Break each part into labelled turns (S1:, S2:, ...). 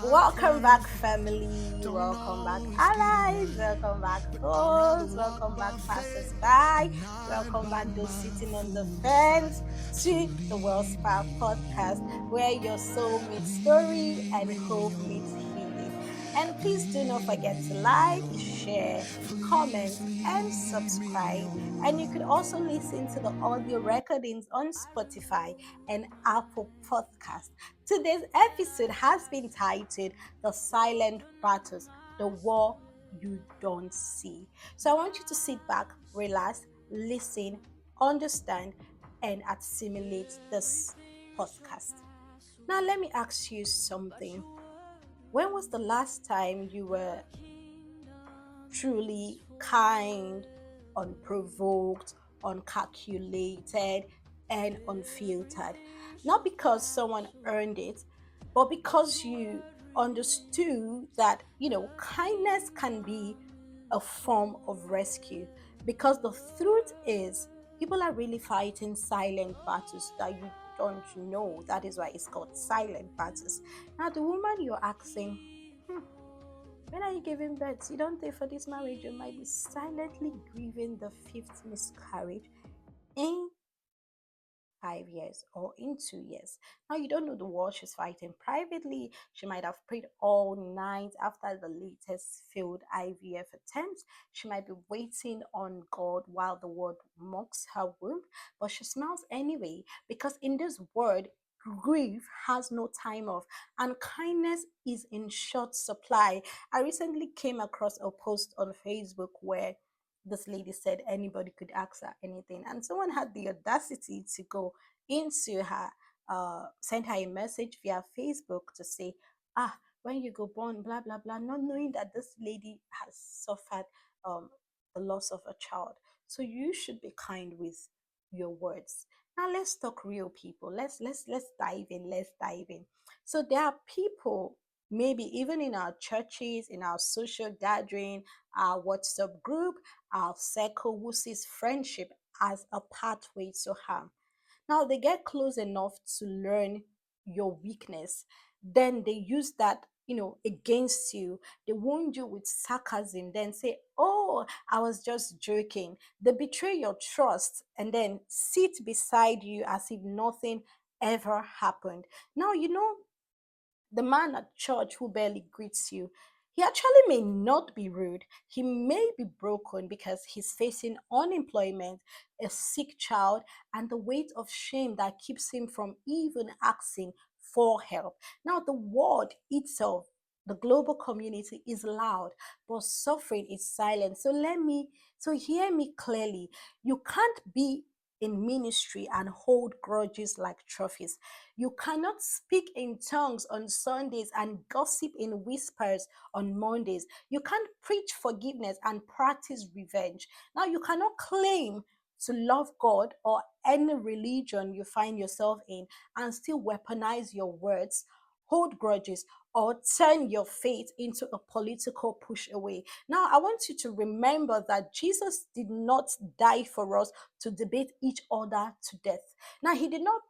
S1: Welcome back, family. Welcome back, allies. Welcome back, foes. Welcome back, passers by. Welcome back, those sitting on the fence, to the World Spa podcast, where your soul meets story and hope meets healing. And please do not forget to like, share, comment, and subscribe. And you could also listen to the audio recordings on Spotify and Apple Podcast. Today's episode has been titled The Silent Battles, the War You Don't See. So I want you to sit back, relax, listen, understand, and assimilate this podcast. Now, let me ask you something. When was the last time you were truly kind, unprovoked, uncalculated, and unfiltered? Not because someone earned it, but because you understood that, kindness can be a form of rescue. Because the truth is, people are really fighting silent battles that you don't know. That is why it's called silent battles. Now, the woman you're asking, "Hmm, when are you giving birth? You don't think for this marriage you might be silently grieving the fifth miscarriage in 5 years or in 2 years. Now you don't know the war she's fighting privately. She might have prayed all night after the latest failed IVF attempt. She might be waiting on God while the word mocks her womb, but she smiles anyway because in this world, grief has no time off and kindness is in short supply. I recently came across a post on Facebook where this lady said anybody could ask her anything, and someone had the audacity to go into her, send her a message via Facebook to say, when you go born, blah blah blah, not knowing that this lady has suffered um the loss of a child. So you should be kind with your words. Now let's talk real people. Let's dive in. Let's dive in. So there are people, maybe even in our churches, in our social gathering, our WhatsApp group, our circle, who sees friendship as a pathway to harm. Now they get close enough to learn your weakness. Then they use that, against you. They wound you with sarcasm, then say, "Oh, I was just joking." They betray your trust and then sit beside you as if nothing ever happened. Now, the man at church who barely greets you, he actually may not be rude. He may be broken because he's facing unemployment, a sick child, and the weight of shame that keeps him from even asking for help. Now, the world itself, the global community is loud, but suffering is silent. So hear me clearly. You can't be in ministry and hold grudges like trophies. You cannot speak in tongues on Sundays and gossip in whispers on Mondays. You can't preach forgiveness and practice revenge. Now, you cannot claim to love God or any religion you find yourself in and still weaponize your words, hold grudges, or turn your faith into a political push away. Now, I want you to remember that Jesus did not die for us to debate each other to death. Now, he did not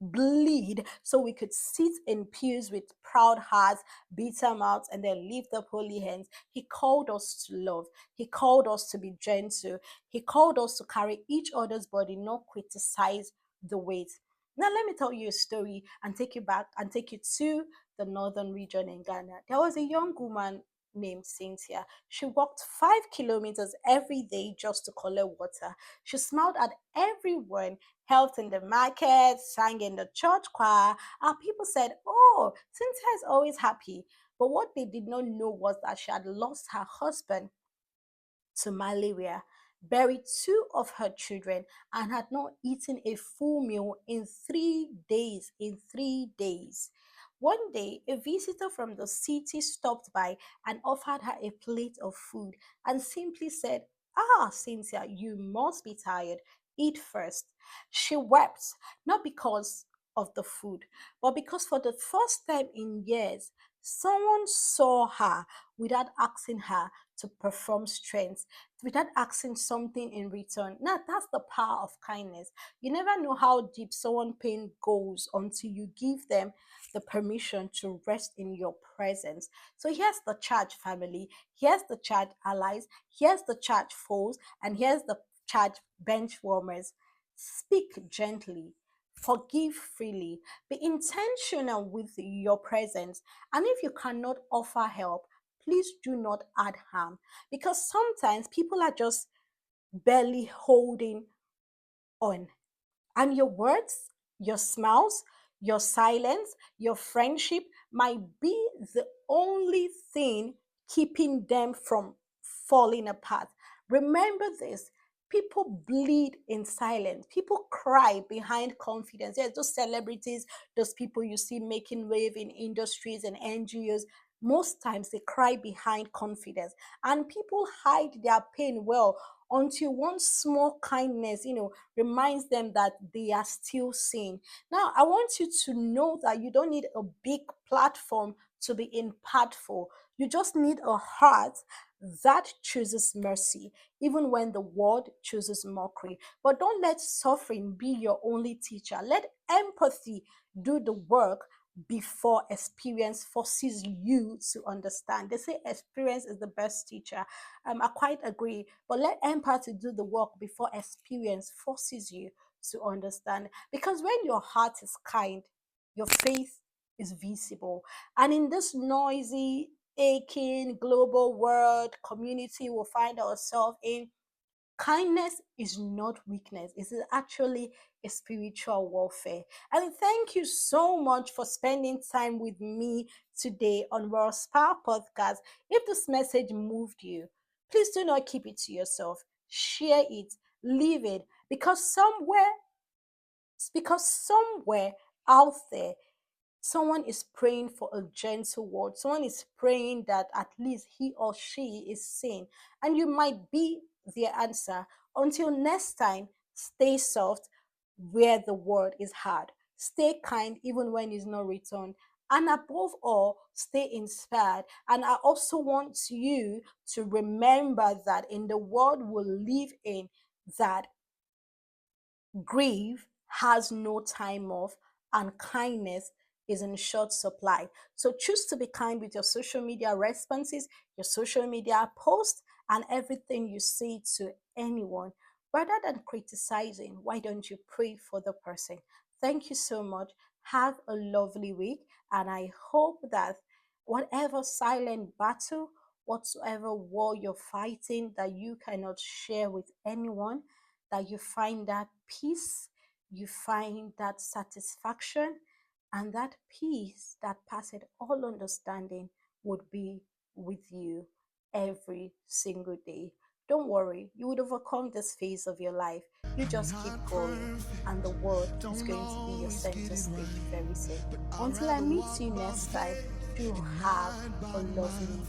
S1: bleed so we could sit in pews with proud hearts, bitter mouths, and then lift up holy hands. He called us to love. He called us to be gentle. He called us to carry each other's body, not criticize the weight. Now, let me tell you a story and take you back and take you to the northern region in Ghana. There was a young woman named Cynthia. She walked 5 kilometers every day just to collect water. She smiled at everyone, helped in the market, sang in the church choir. Our people said, "Oh, Cynthia is always happy." But what they did not know was that she had lost her husband to malaria, buried two of her children, and had not eaten a full meal in 3 days. In 3 days. One day, a visitor from the city stopped by and offered her a plate of food and simply said, Cynthia, you must be tired. Eat first. She wept, not because of the food, but because for the first time in years, someone saw her without asking her to perform strength, without asking something in return. Now, that's the power of kindness. You never know how deep someone pain goes until you give them the permission to rest in your presence. So here's the charge, family. Here's the charge, allies. Here's the charge, foes. And here's the charge, bench warmers. Speak gently. Forgive freely. Be intentional with your presence. And if you cannot offer help, please do not add harm. Because sometimes people are just barely holding on. And your words, your smiles, your silence, your friendship might be the only thing keeping them from falling apart. Remember this, people bleed in silence, people cry behind confidence. Yes, those celebrities, those people you see making wave in industries and NGOs. Most times they cry behind confidence, and people hide their pain well until one small kindness, reminds them that they are still seen. Now, I want you to know that you don't need a big platform to be impactful. You just need a heart that chooses mercy, even when the world chooses mockery. But don't let suffering be your only teacher. Let empathy do the work before experience forces you to understand. They say experience is the best teacher. I quite agree. But let empathy do the work before experience forces you to understand. Because when your heart is kind, your faith is visible. And in this noisy, aching global world community we find ourselves in, kindness is not weakness. It is actually a spiritual warfare. And thank you so much for spending time with me today on World Spa Podcast. If this message moved you, please do not keep it to yourself. Share it, leave it, because somewhere out there, someone is praying for a gentle word. Someone is praying that at least he or she is seen. And you might be their answer. Until next time, stay soft where the word is hard. Stay kind even when it's not returned. And above all, stay inspired. And I also want you to remember that in the world we live in, that grief has no time off, and kindness is in short supply. So choose to be kind with your social media responses, your social media posts, and everything you say to anyone. Rather than criticizing, why don't you pray for the person? Thank you so much. Have a lovely week, and I hope that whatever silent battle, whatsoever war you're fighting that you cannot share with anyone, that you find that peace, you find that satisfaction, and that peace that passeth all understanding would be with you every single day. Don't worry, you would overcome this phase of your life. You just keep going, and the world is going to be your center stage very soon. Until I meet you next time, do have a lovely